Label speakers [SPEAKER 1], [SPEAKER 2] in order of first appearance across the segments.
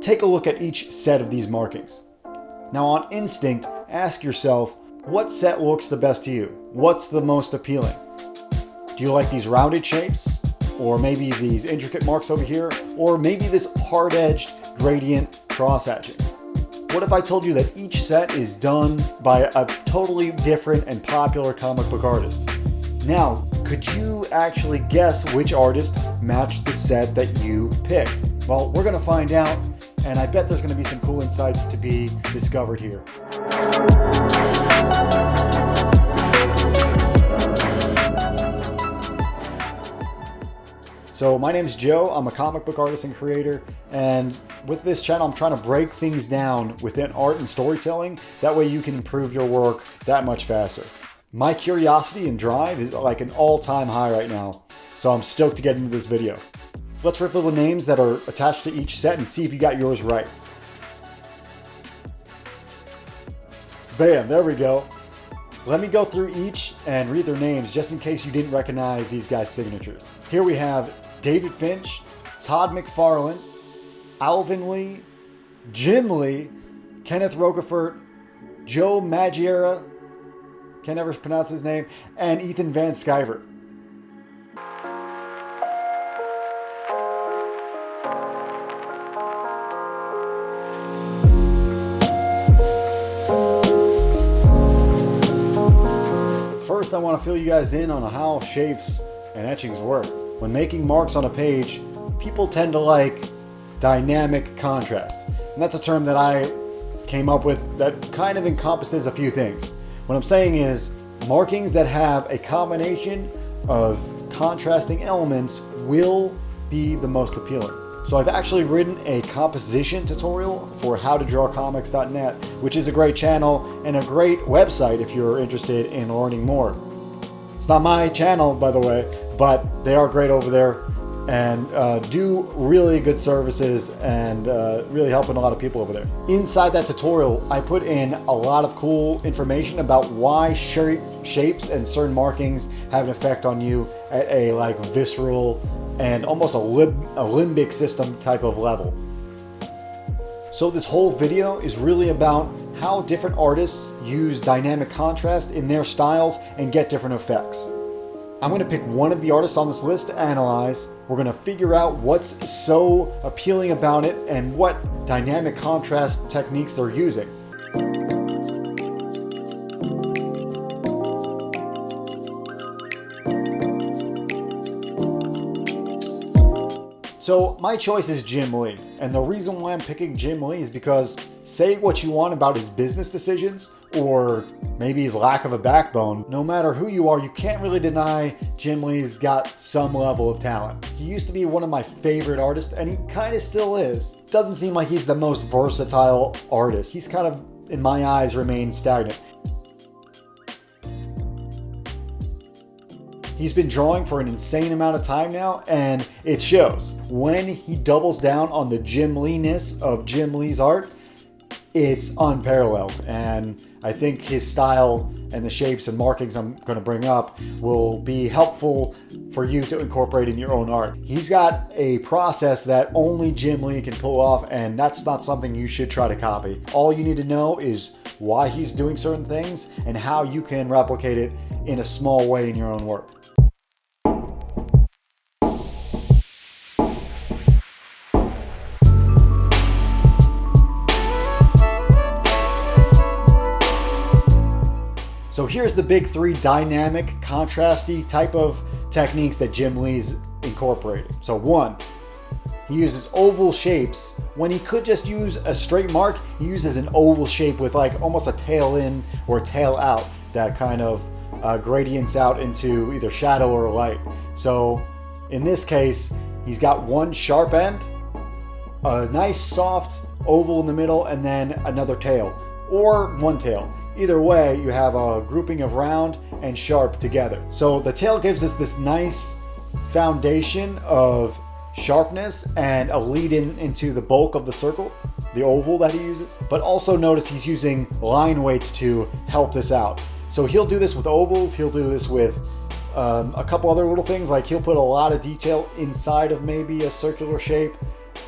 [SPEAKER 1] take a look at each set of these markings. Now on instinct, ask yourself, what set looks the best to you? What's the most appealing? Do you like these rounded shapes? Or maybe these intricate marks over here? Or maybe this hard-edged gradient cross-hatching? What if I told you that each set is done by a totally different and popular comic book artist? Now, could you actually guess which artist matched the set that you picked? Well, we're gonna find out, and I bet there's gonna be some cool insights to be discovered here. So my name is Joe, I'm a comic book artist and creator, and with this channel I'm trying to break things down within art and storytelling, that way you can improve your work that much faster. My curiosity and drive is like an all-time high right now, so I'm stoked to get into this video. Let's reveal the names that are attached to each set and see if you got yours right. Bam, there we go. Let me go through each and read their names just in case you didn't recognize these guys' signatures. Here we have David Finch, Todd McFarlane, Alvin Lee, Jim Lee, Kenneth Rocafort, Joe Maggiera, can't ever pronounce his name, and Ethan Van Sciver. First, I want to fill you guys in on how shapes and etchings work. When making marks on a page, people tend to like dynamic contrast. And that's a term that I came up with that kind of encompasses a few things. What I'm saying is, markings that have a combination of contrasting elements will be the most appealing. So I've actually written a composition tutorial for howtodrawcomics.net, which is a great channel and a great website if you're interested in learning more. It's not my channel, by the way, but they are great over there and do really good services and really helping a lot of people over there. Inside that tutorial, I put in a lot of cool information about why shapes and certain markings have an effect on you at a like visceral and almost a limbic system type of level. So this whole video is really about how different artists use dynamic contrast in their styles and get different effects. I'm going to pick one of the artists on this list to analyze. We're going to figure out what's so appealing about it and what dynamic contrast techniques they're using. So my choice is Jim Lee, and the reason why I'm picking Jim Lee is because say what you want about his business decisions or maybe his lack of a backbone, no matter who you are, you can't really deny Jim Lee's got some level of talent. He used to be one of my favorite artists, and he kind of still is. Doesn't seem like he's the most versatile artist. He's kind of, in my eyes, remained stagnant. He's been drawing for an insane amount of time now, and it shows. When he doubles down on the Jim Lee-ness of Jim Lee's art, it's unparalleled. And I think his style and the shapes and markings I'm going to bring up will be helpful for you to incorporate in your own art. He's got a process that only Jim Lee can pull off, and that's not something you should try to copy. All you need to know is why he's doing certain things and how you can replicate it in a small way in your own work. So here's the big three dynamic, contrasty type of techniques that Jim Lee's incorporating. So one, he uses oval shapes. When he could just use a straight mark, he uses an oval shape with like almost a tail in or a tail out that kind of gradients out into either shadow or light. So in this case, he's got one sharp end, a nice soft oval in the middle, and then another tail or one tail. Either way, you have a grouping of round and sharp together. So the tail gives us this nice foundation of sharpness and a lead in into the bulk of the circle, the oval that he uses. But also notice he's using line weights to help this out. So he'll do this with ovals, he'll do this with a couple other little things, like he'll put a lot of detail inside of maybe a circular shape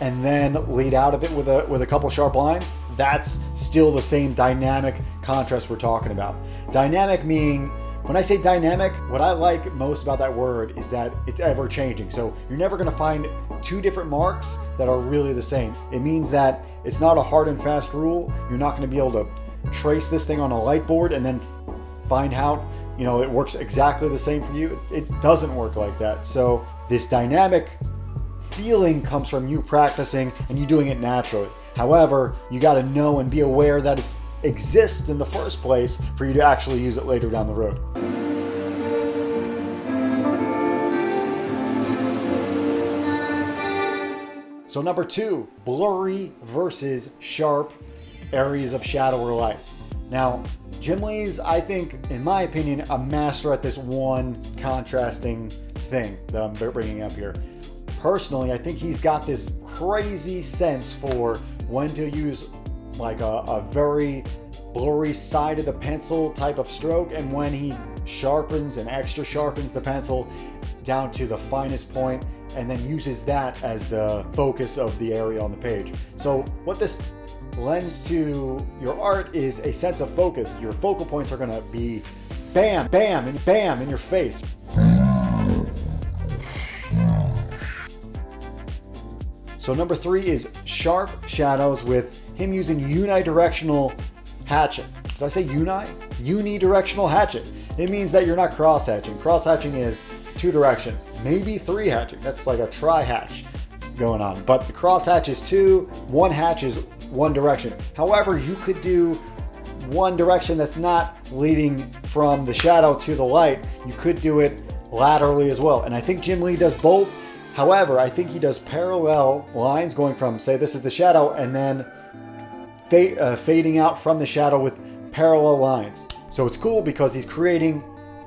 [SPEAKER 1] and then lead out of it with a couple sharp lines, that's still the same dynamic contrast we're talking about. Dynamic meaning, when I say dynamic, what I like most about that word is that it's ever changing. So you're never going to find two different marks that are really the same. It means that it's not a hard and fast rule. You're not going to be able to trace this thing on a light board and then find out, it works exactly the same for you. It doesn't work like that. So this dynamic feeling comes from you practicing and you doing it naturally. However, you got to know and be aware that it exists in the first place for you to actually use it later down the road. So number 2, blurry versus sharp areas of shadow or light. Now, Jim Lee's, I think, in my opinion, a master at this one contrasting thing that I'm bringing up here. Personally, I think he's got this crazy sense for when to use like a very blurry side of the pencil type of stroke, and when he sharpens and extra sharpens the pencil down to the finest point, and then uses that as the focus of the area on the page. So what this lends to your art is a sense of focus. Your focal points are going to be bam, bam, and bam in your face. So number 3 is sharp shadows with him using unidirectional hatching. Did I say unidirectional hatching. It means that you're not cross-hatching. Cross-hatching is 2 directions, maybe 3 hatching. That's like a tri-hatch going on. But the cross-hatch is 2, 1 hatch is 1 direction. However, you could do 1 direction that's not leading from the shadow to the light. You could do it laterally as well. And I think Jim Lee does both. However, I think he does parallel lines going from, say, this is the shadow, and then fading out from the shadow with parallel lines. So it's cool because he's creating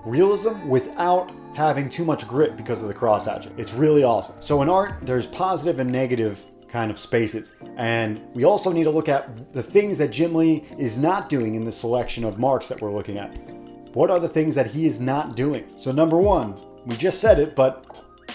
[SPEAKER 1] realism without having too much grit because of the cross-hatching. It's really awesome. So in art, there's positive and negative kind of spaces. And we also need to look at the things that Jim Lee is not doing in the selection of marks that we're looking at. What are the things that he is not doing? So number 1, we just said it, but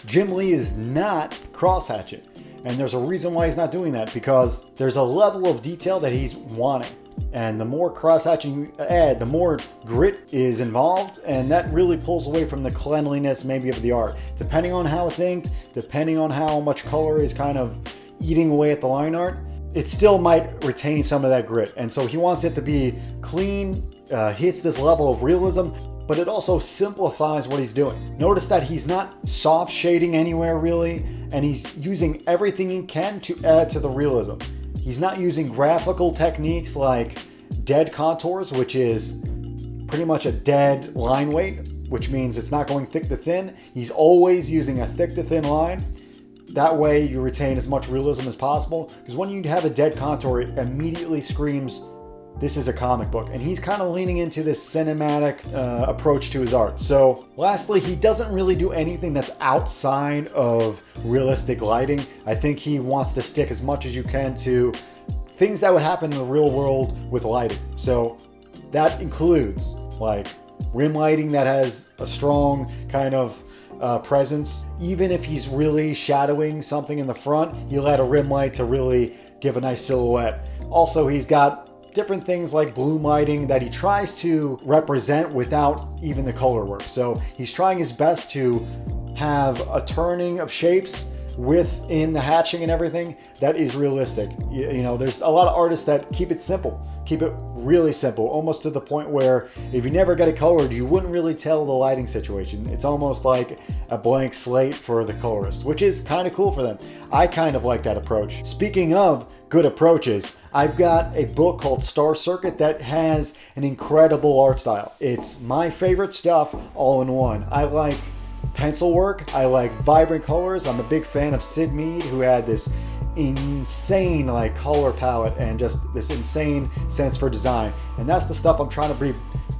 [SPEAKER 1] Jim Lee is not cross-hatching. And there's a reason why he's not doing that, because there's a level of detail that he's wanting. And the more cross-hatching you add, the more grit is involved, and that really pulls away from the cleanliness maybe of the art. Depending on how it's inked, depending on how much color is kind of eating away at the line art, it still might retain some of that grit. And so he wants it to be clean, hits this level of realism, but it also simplifies what he's doing. Notice that he's not soft shading anywhere really, and he's using everything he can to add to the realism. He's not using graphical techniques like dead contours, which is pretty much a dead line weight, which means it's not going thick to thin. He's always using a thick to thin line. That way you retain as much realism as possible, because when you have a dead contour, it immediately screams, this is a comic book. And he's kind of leaning into this cinematic approach to his art. So lastly, he doesn't really do anything that's outside of realistic lighting. I think he wants to stick as much as you can to things that would happen in the real world with lighting. So that includes like rim lighting that has a strong kind of presence. Even if he's really shadowing something in the front, he'll add a rim light to really give a nice silhouette. Also, he's got different things like bloom lighting that he tries to represent without even the color work. So he's trying his best to have a turning of shapes within the hatching and everything that is realistic. You know, there's a lot of artists that keep it simple, keep it really simple, almost to the point where if you never get it colored, you wouldn't really tell the lighting situation. It's almost like a blank slate for the colorist, which is kind of cool for them. I kind of like that approach. Speaking of good approaches, I've got a book called Star Circuit that has an incredible art style. It's my favorite stuff all in one. I like pencil work. I like vibrant colors. I'm a big fan of Sid Mead, who had this insane like color palette and just this insane sense for design. And that's the stuff I'm trying to be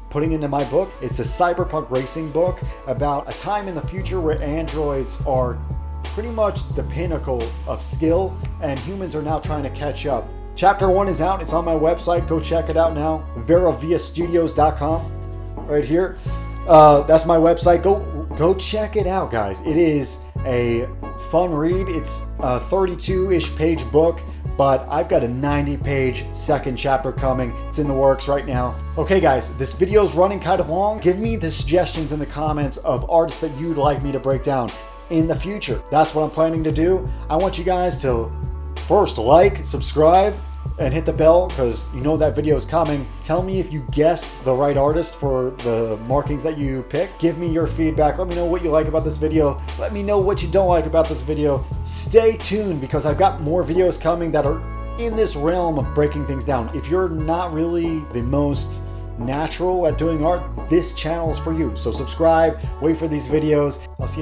[SPEAKER 1] putting into my book. It's a cyberpunk racing book about a time in the future where androids are pretty much the pinnacle of skill and humans are now trying to catch up. Chapter 1 is out. It's on my website. Go check it out now. VeraViaStudios.com right here. That's my website. Go check it out, guys. It is a fun read. It's a 32-ish page book, but I've got a 90-page second chapter coming. It's in the works right now. Okay guys, this video is running kind of long. Give me the suggestions in the comments of artists that you'd like me to break down in the future. That's what I'm planning to do. I want you guys to first like, subscribe, and hit the bell because you know that video is coming. Tell me if you guessed the right artist for the markings that you pick. Give me your feedback. Let me know what you like about this video. Let me know what you don't like about this video. Stay tuned because I've got more videos coming that are in this realm of breaking things down. If you're not really the most natural at doing art, this channel is for you. So subscribe, wait for these videos. I'll see you next